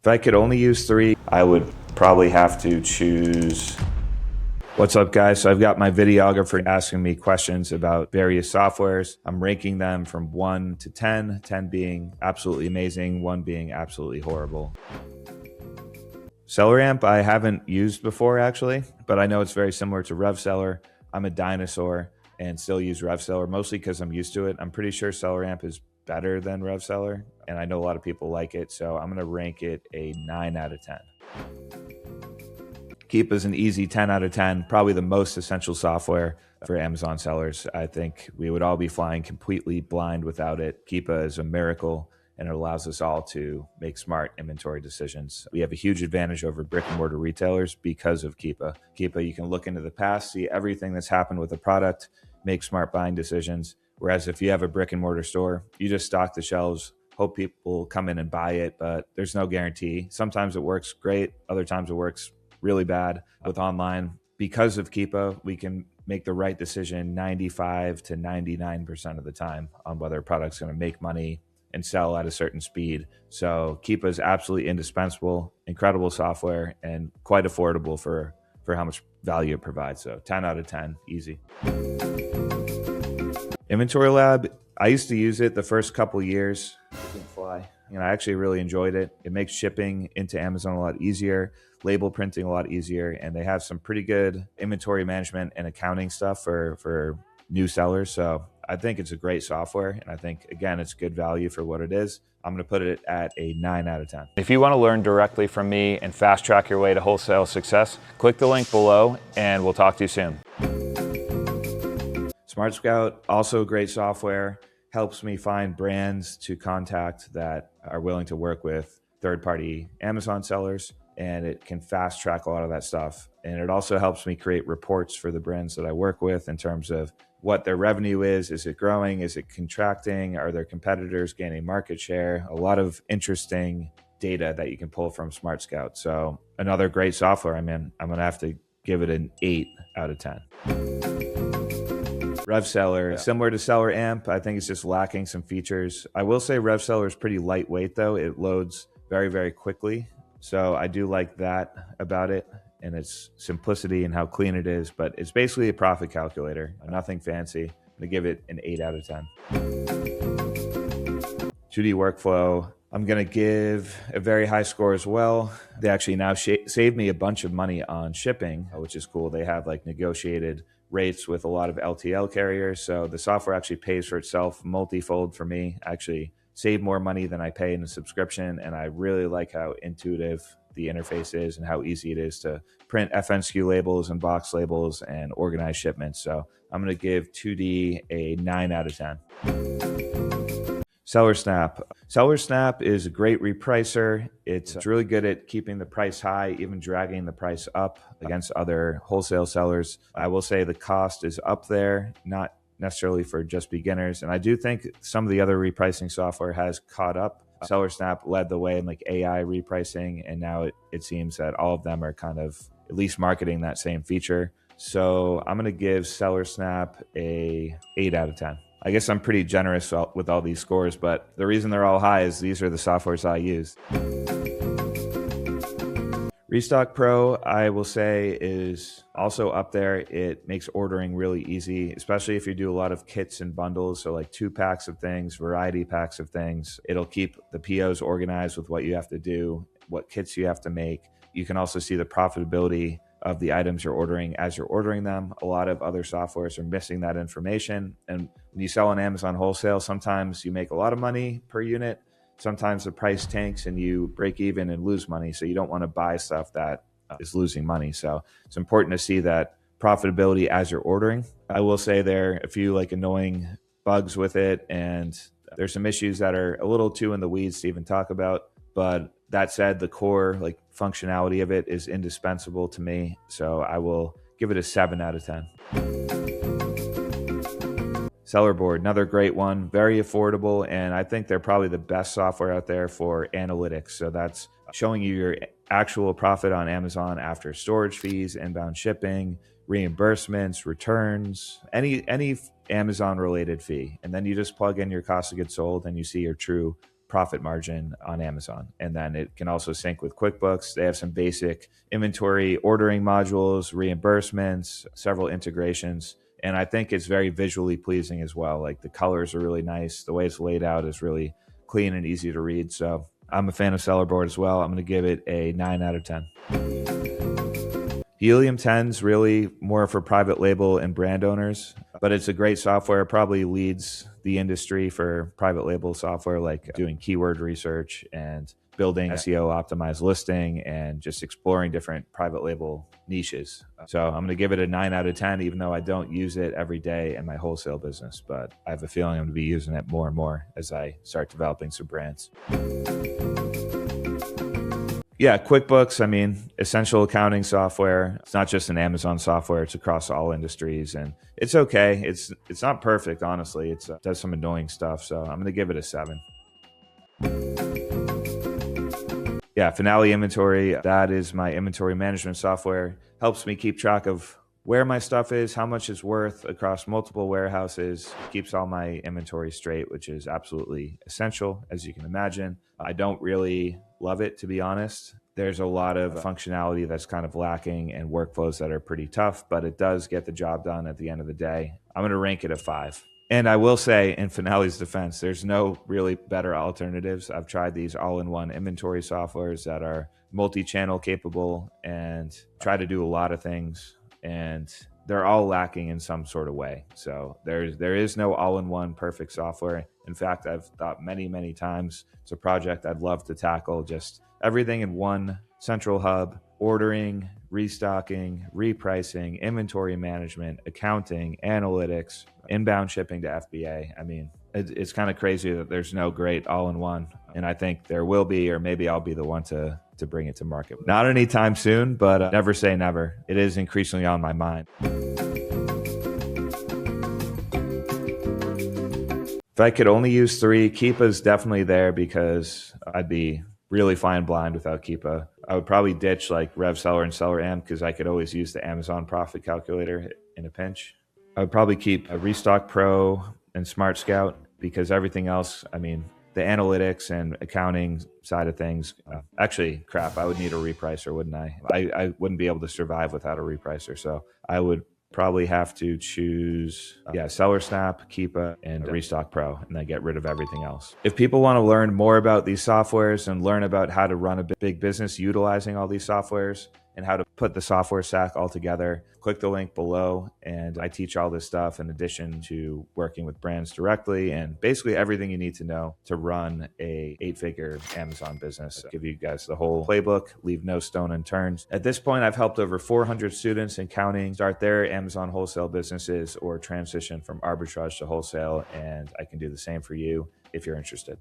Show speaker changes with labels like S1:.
S1: If I could only use three, I would probably have to choose. What's up, guys? So I've got my videographer asking me questions about various softwares. I'm ranking them from 1 to 10, 10 being absolutely amazing, 1 being absolutely horrible. SellerAmp I haven't used before, actually, but I know it's very similar to RevSeller. I'm a dinosaur and still use RevSeller, mostly because I'm used to it. I'm pretty sure SellerAmp is better than RevSeller, and I know a lot of people like it, so I'm going to rank it a 9 out of 10. Keep is an easy 10 out of 10, probably the most essential software for Amazon sellers. I think we would all be flying completely blind without it. Keepa is a miracle, and it allows us all to make smart inventory decisions. We have a huge advantage over brick and mortar retailers because of Keepa. Keepa, you can look into the past, see everything that's happened with the product, make smart buying decisions. Whereas if you have a brick and mortar store, you just stock the shelves, hope people come in and buy it, but there's no guarantee. Sometimes it works great. Other times it works really bad. With online, because of Keepa, we can make the right decision 95 to 99% of the time on whether a product's going to make money and sell at a certain speed. So Keepa is absolutely indispensable, incredible software, and quite affordable for how much value it provides. So 10 out of 10, easy. Inventory Lab, I used to use it the first couple years. It didn't fly. I actually really enjoyed it. It makes shipping into Amazon a lot easier, label printing a lot easier, and they have some pretty good inventory management and accounting stuff for new sellers. So I think it's a great software, and I think, again, it's good value for what it is. I'm going to put it at a 9 out of 10. If you want to learn directly from me and fast track your way to wholesale success, click the link below, and we'll talk to you soon. Smart Scout, also great software, helps me find brands to contact that are willing to work with third-party Amazon sellers, and it can fast track a lot of that stuff. And it also helps me create reports for the brands that I work with in terms of what their revenue is it growing, is it contracting, are their competitors gaining market share? A lot of interesting data that you can pull from Smart Scout. So another great software. I'm going to have to give it an 8 out of 10. RevSeller, similar to SellerAmp, I think it's just lacking some features. I will say RevSeller is pretty lightweight, though. It loads very, very quickly. So I do like that about it, and its simplicity and how clean it is. But it's basically a profit calculator, nothing fancy. I'm going to give it an 8 out of 10. 2D Workflow, I'm going to give a very high score as well. They actually now saved me a bunch of money on shipping, which is cool. They have like negotiated rates with a lot of LTL carriers. So the software actually pays for itself multifold for me. I actually save more money than I pay in a subscription. And I really like how intuitive the interface is and how easy it is to print FNSKU labels and box labels and organize shipments. So I'm going to give 2D a 9 out of 10. SellerSnap. SellerSnap is a great repricer. It's really good at keeping the price high, even dragging the price up against other wholesale sellers. I will say the cost is up there, not necessarily for just beginners. And I do think some of the other repricing software has caught up. SellerSnap led the way in like AI repricing, and now it seems that all of them are kind of at least marketing that same feature. So I'm going to give SellerSnap a 8 out of 10. I guess I'm pretty generous with all these scores, but the reason they're all high is these are the softwares I use. Restock Pro, I will say, is also up there. It makes ordering really easy, especially if you do a lot of kits and bundles. So like 2 packs of things, variety packs of things. It'll keep the POs organized with what you have to do, what kits you have to make. You can also see the profitability of the items you're ordering as you're ordering them. A lot of other softwares are missing that information. And when you sell on Amazon wholesale, sometimes you make a lot of money per unit. Sometimes the price tanks and you break even and lose money. So you don't want to buy stuff that is losing money. So it's important to see that profitability as you're ordering. I will say there are a few like annoying bugs with it, and there's some issues that are a little too in the weeds to even talk about. But that said, the core like functionality of it is indispensable to me. So I will give it a 7 out of 10. Sellerboard, another great one, very affordable, and I think they're probably the best software out there for analytics. So that's showing you your actual profit on Amazon after storage fees, inbound shipping, reimbursements, returns, any Amazon related fee. And then you just plug in your cost of goods sold and you see your true profit margin on Amazon. And then it can also sync with QuickBooks. They have some basic inventory ordering modules, reimbursements, several integrations. And I think it's very visually pleasing as well. Like the colors are really nice. The way it's laid out is really clean and easy to read. So I'm a fan of Sellerboard as well. I'm going to give it a 9 out of 10. Helium 10's really more for private label and brand owners, but it's a great software. It probably leads the industry for private label software, like doing keyword research and building SEO optimized listing and just exploring different private label niches. So I'm going to give it a 9 out of 10, even though I don't use it every day in my wholesale business, but I have a feeling I'm going to be using it more and more as I start developing some brands. Yeah, QuickBooks, I mean, essential accounting software. It's not just an Amazon software, it's across all industries, and it's okay. It's not perfect, honestly. It does some annoying stuff, so I'm going to give it a 7. Yeah, Finale Inventory, that is my inventory management software. Helps me keep track of where my stuff is, how much it's worth across multiple warehouses, keeps all my inventory straight, which is absolutely essential, as you can imagine. I don't really love it, to be honest. There's a lot of functionality that's kind of lacking and workflows that are pretty tough, but it does get the job done at the end of the day. I'm going to rank it a 5. And I will say, in Finale's defense, there's no really better alternatives. I've tried these all-in-one inventory softwares that are multi-channel capable and try to do a lot of things, and they're all lacking in some sort of way. So there is no all-in-one perfect software. In fact, I've thought many times it's a project I'd love to tackle, just everything in one central hub: ordering, restocking, repricing, inventory management, accounting, analytics, inbound shipping to FBA. I mean, it's kind of crazy that there's no great all-in-one, and I think there will be, or maybe I'll be the one to bring it to market. Not anytime soon, but never say never. It is increasingly on my mind. If I could only use 3, Keepa's definitely there because I'd be really flying blind without Keepa. I would probably ditch like RevSeller and SellerAm because I could always use the Amazon profit calculator in a pinch. I would probably keep a Restock Pro and Smart Scout because everything else, I mean, the analytics and accounting side of things, actually, crap, I would need a repricer, wouldn't I? I wouldn't be able to survive without a repricer. So I would probably have to choose, SellerSnap, Keepa, and Restock Pro, and then get rid of everything else. If people want to learn more about these softwares and learn about how to run a big business utilizing all these softwares and how to put the software stack all together, click the link below, and I teach all this stuff in addition to working with brands directly and basically everything you need to know to run a 8-figure Amazon business. I'll give you guys the whole playbook, leave no stone unturned. At this point, I've helped over 400 students and counting start their Amazon wholesale businesses or transition from arbitrage to wholesale, and I can do the same for you if you're interested.